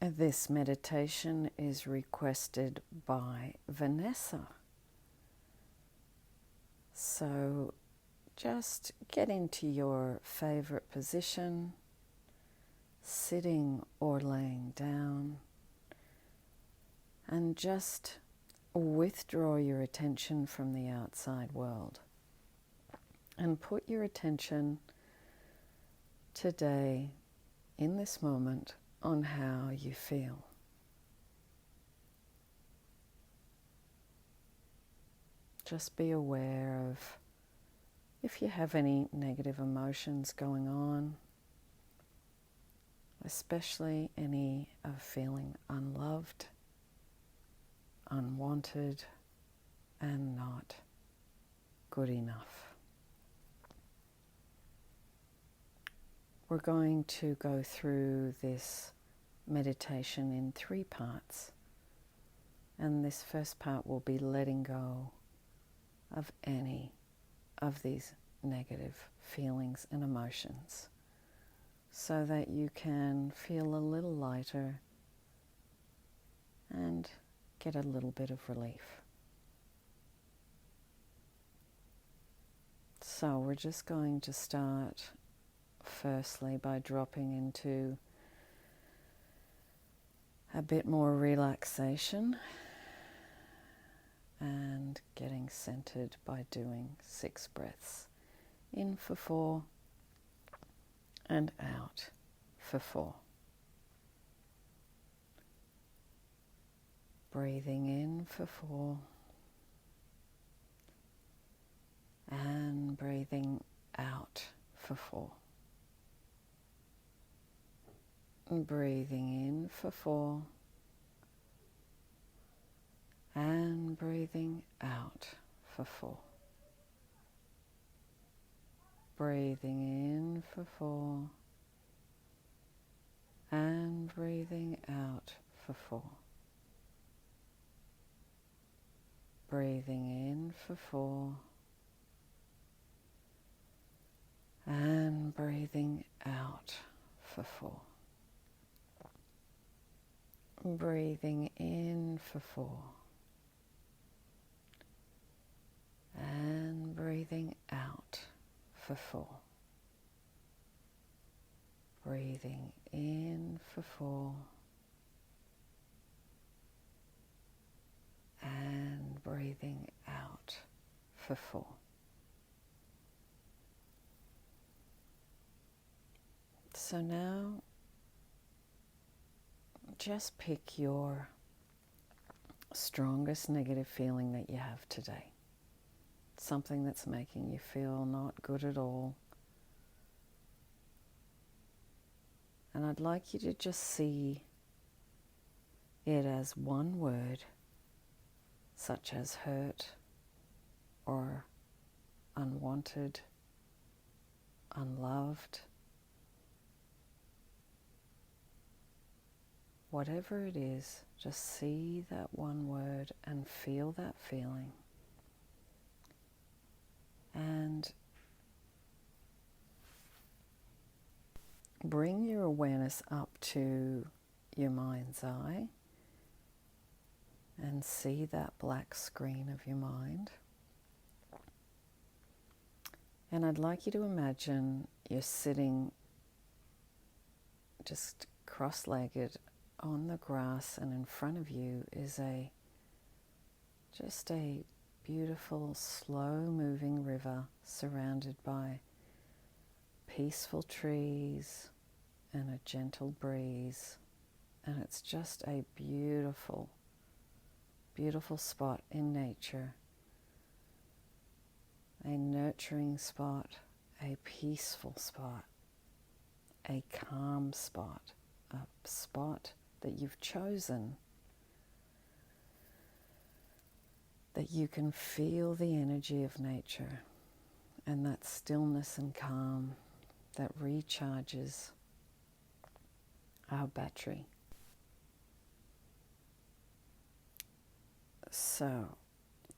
This meditation is requested by Vanessa. So just get into your favorite position, sitting or laying down, and just withdraw your attention from the outside world and put your attention today, in this moment, on how you feel. Just be aware of if you have any negative emotions going on, especially any of feeling unloved, unwanted, and not good enough. We're going to go through this meditation in 3 parts, and this first part will be letting go of any of these negative feelings and emotions so that you can feel a little lighter and get a little bit of relief. So we're just going to start firstly by dropping into a bit more relaxation and getting centered by doing 6 breaths. In for 4 and out for 4. Breathing in for 4 and breathing out for 4. Breathing in for 4 and breathing out for 4. Breathing in for 4 and breathing out for 4. Breathing in for 4 and breathing out for 4. Breathing in for 4 and breathing out for 4. Breathing in for 4 and breathing out for 4. So now just pick your strongest negative feeling that you have today. Something that's making you feel not good at all. And I'd like you to just see it as one word, such as hurt or unwanted, unloved. Whatever it is, just see that one word and feel that feeling. And bring your awareness up to your mind's eye and see that black screen of your mind. And I'd like you to imagine you're sitting just cross-legged on the grass, and in front of you is just a beautiful, slow-moving river surrounded by peaceful trees and a gentle breeze. And it's just a beautiful, beautiful spot in nature. A nurturing spot, a peaceful spot, a calm spot, a spot that you've chosen, that you can feel the energy of nature and that stillness and calm that recharges our battery. So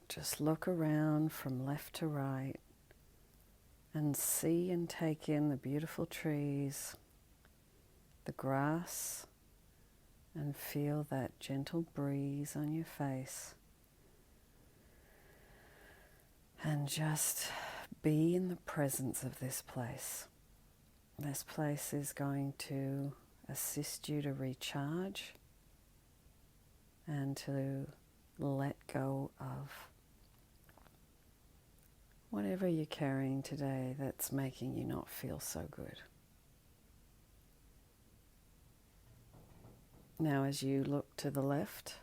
just look around from left to right and see and take in the beautiful trees, the grass, and feel that gentle breeze on your face. And just be in the presence of this place. This place is going to assist you to recharge and to let go of whatever you're carrying today that's making you not feel so good. Now, as you look to the left,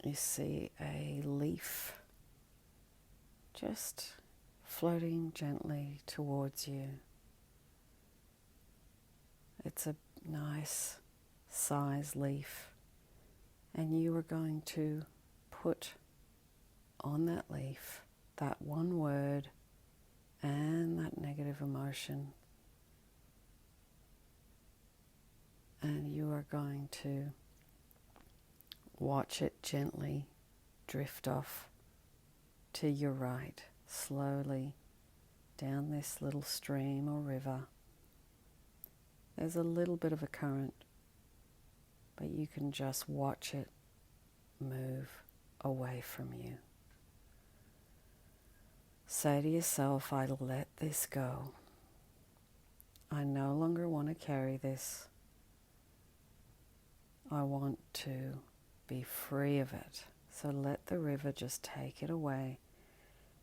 you see a leaf just floating gently towards you. It's a nice size leaf, and you are going to put on that leaf that one word and that negative emotion, and you are going to watch it gently drift off to your right, slowly down this little stream or river. There's a little bit of a current, but you can just watch it move away from you. Say to yourself, I let this go. I no longer want to carry this. I want to be free of it. So let the river just take it away.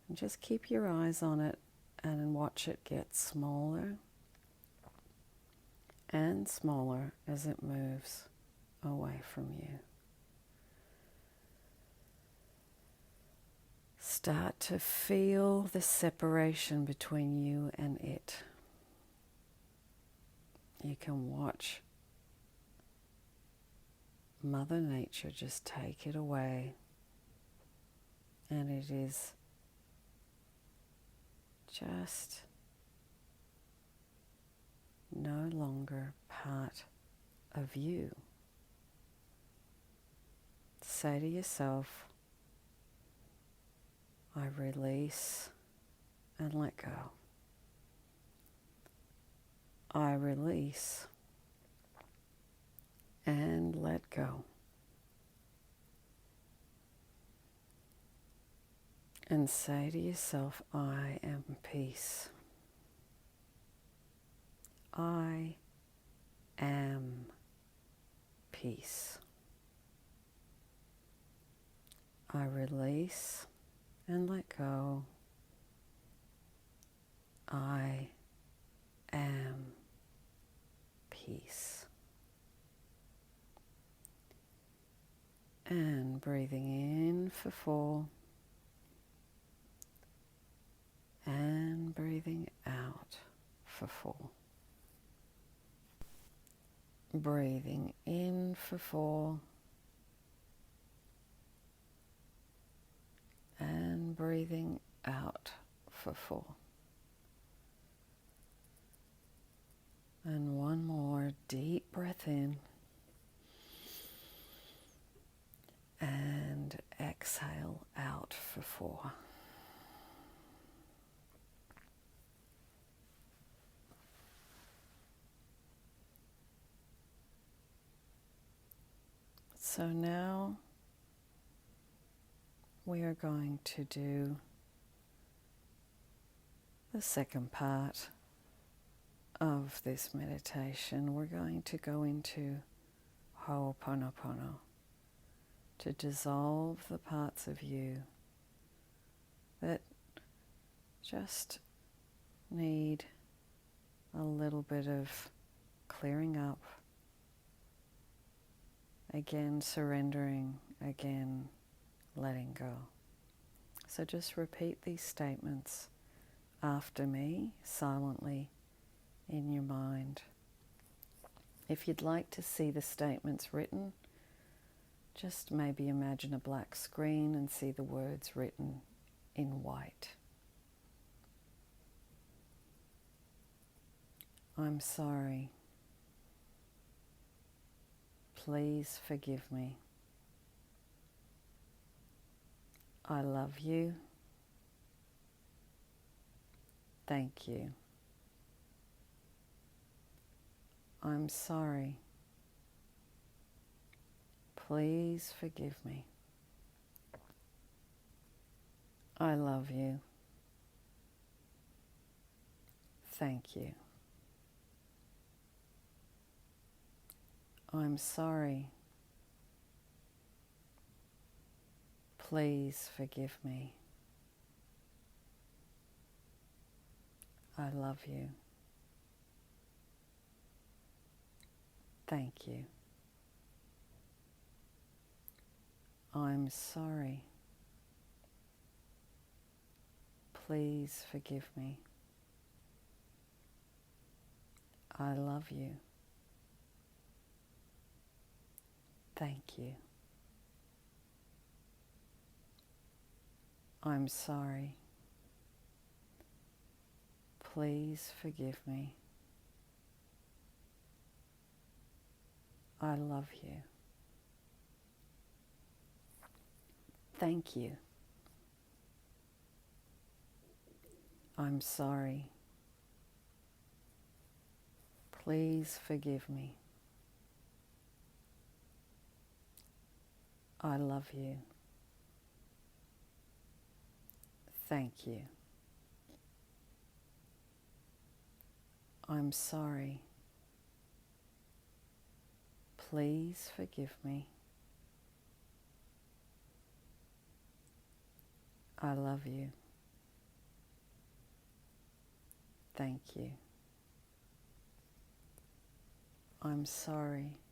And just keep your eyes on it and watch it get smaller and smaller as it moves away from you. Start to feel the separation between you and it. You can watch Mother Nature just take it away, and it is just no longer part of you. Say to yourself, I release and let go. I release and let go. And say to yourself, I am peace. I am peace. I release and let go. I am peace. And breathing in for 4. And breathing out for 4. Breathing in for 4. And breathing out for 4. And one more deep breath in. And exhale out for 4. So now we are going to do the second part of this meditation. We're going to go into Ho'oponopono to dissolve the parts of you that just need a little bit of clearing up. Again, surrendering, again, letting go. So just repeat these statements after me, silently in your mind. If you'd like to see the statements written, just maybe imagine a black screen and see the words written in white. I'm sorry. Please forgive me. I love you. Thank you. I'm sorry. Please forgive me. I love you. Thank you. I'm sorry. Please forgive me. I love you. Thank you. I'm sorry. Please forgive me. I love you. Thank you. I'm sorry. Please forgive me. I love you. Thank you. I'm sorry. Please forgive me. I love you. Thank you. I'm sorry. Please forgive me. I love you. Thank you. I'm sorry.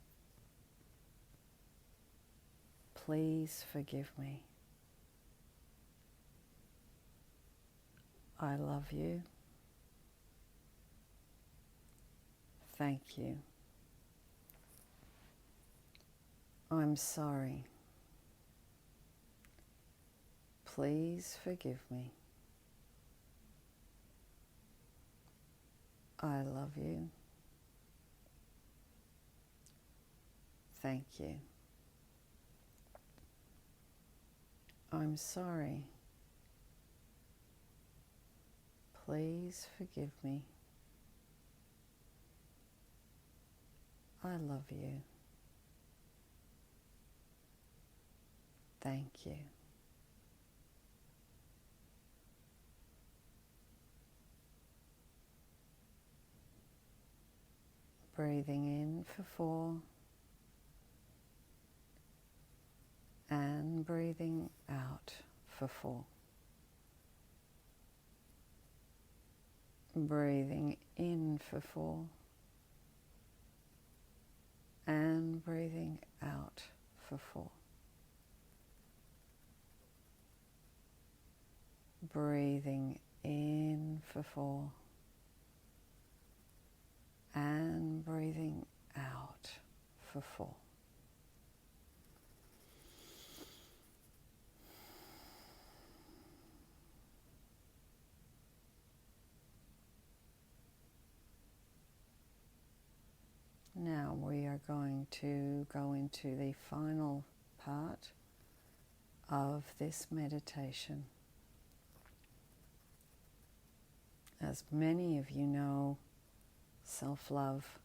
Please forgive me. I love you. Thank you. I'm sorry. Please forgive me. I love you. Thank you. I'm sorry. Please forgive me. I love you. Thank you. Breathing in for 4 and breathing out for 4. Breathing in for 4 and breathing out for 4. Breathing in for 4 and breathing out for 4. Now we are going to go into the final part of this meditation. As many of you know, self-love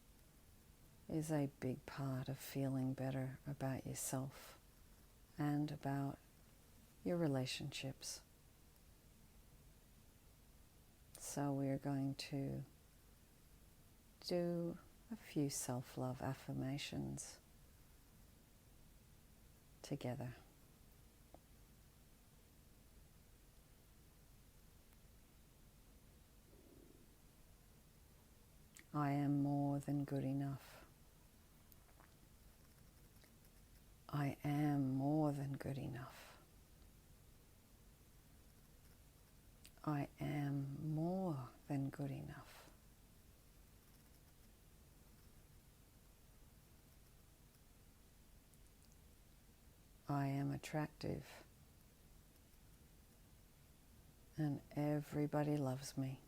is a big part of feeling better about yourself and about your relationships. So we are going to do a few self-love affirmations together. I am more than good enough. I am more than good enough. I am more than good enough. I am attractive and everybody loves me.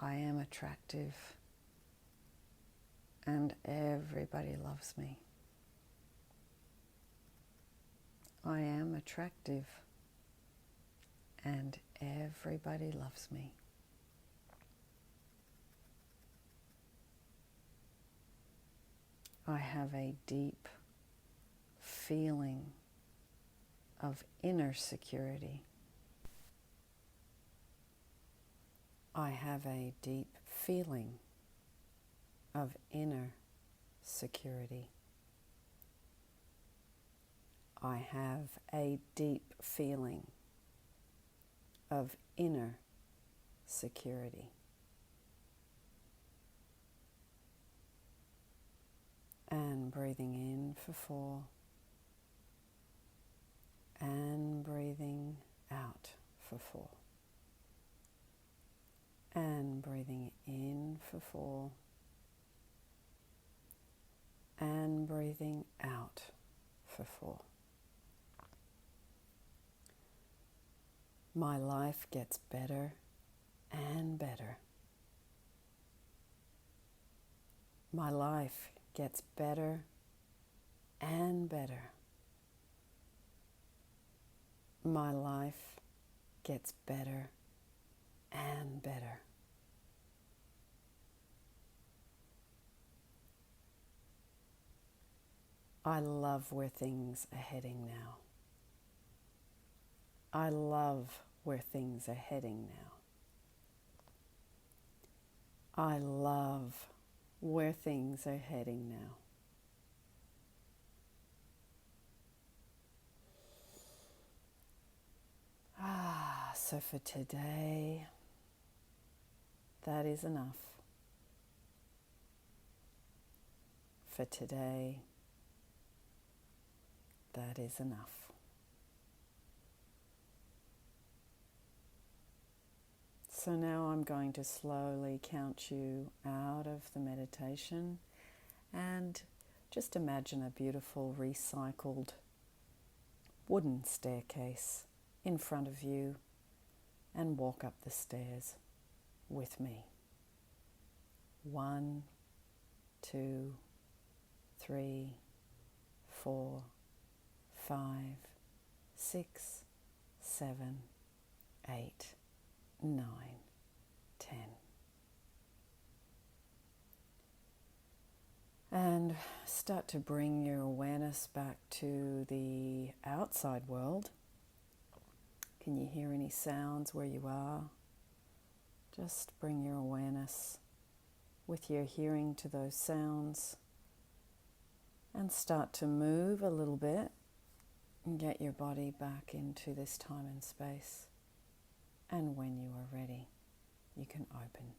I am attractive and everybody loves me. I am attractive and everybody loves me. I have a deep feeling of inner security. I have a deep feeling of inner security. I have a deep feeling of inner security. And breathing in for 4. And breathing out for 4. And breathing in for 4. And breathing out for 4. My life gets better and better. My life gets better and better. My life gets better and better. I love where things are heading now. I love where things are heading now. I love where things are heading now. So for today, that is enough. For today, that is enough. So now I'm going to slowly count you out of the meditation, and just imagine a beautiful recycled wooden staircase in front of you and walk up the stairs with me. 1, 2, 3, 4, 5, 6, 7, 8, 9, 10. And start to bring your awareness back to the outside world. Can you hear any sounds where you are? Just bring your awareness with your hearing to those sounds and start to move a little bit and get your body back into this time and space. And when you are ready, you can open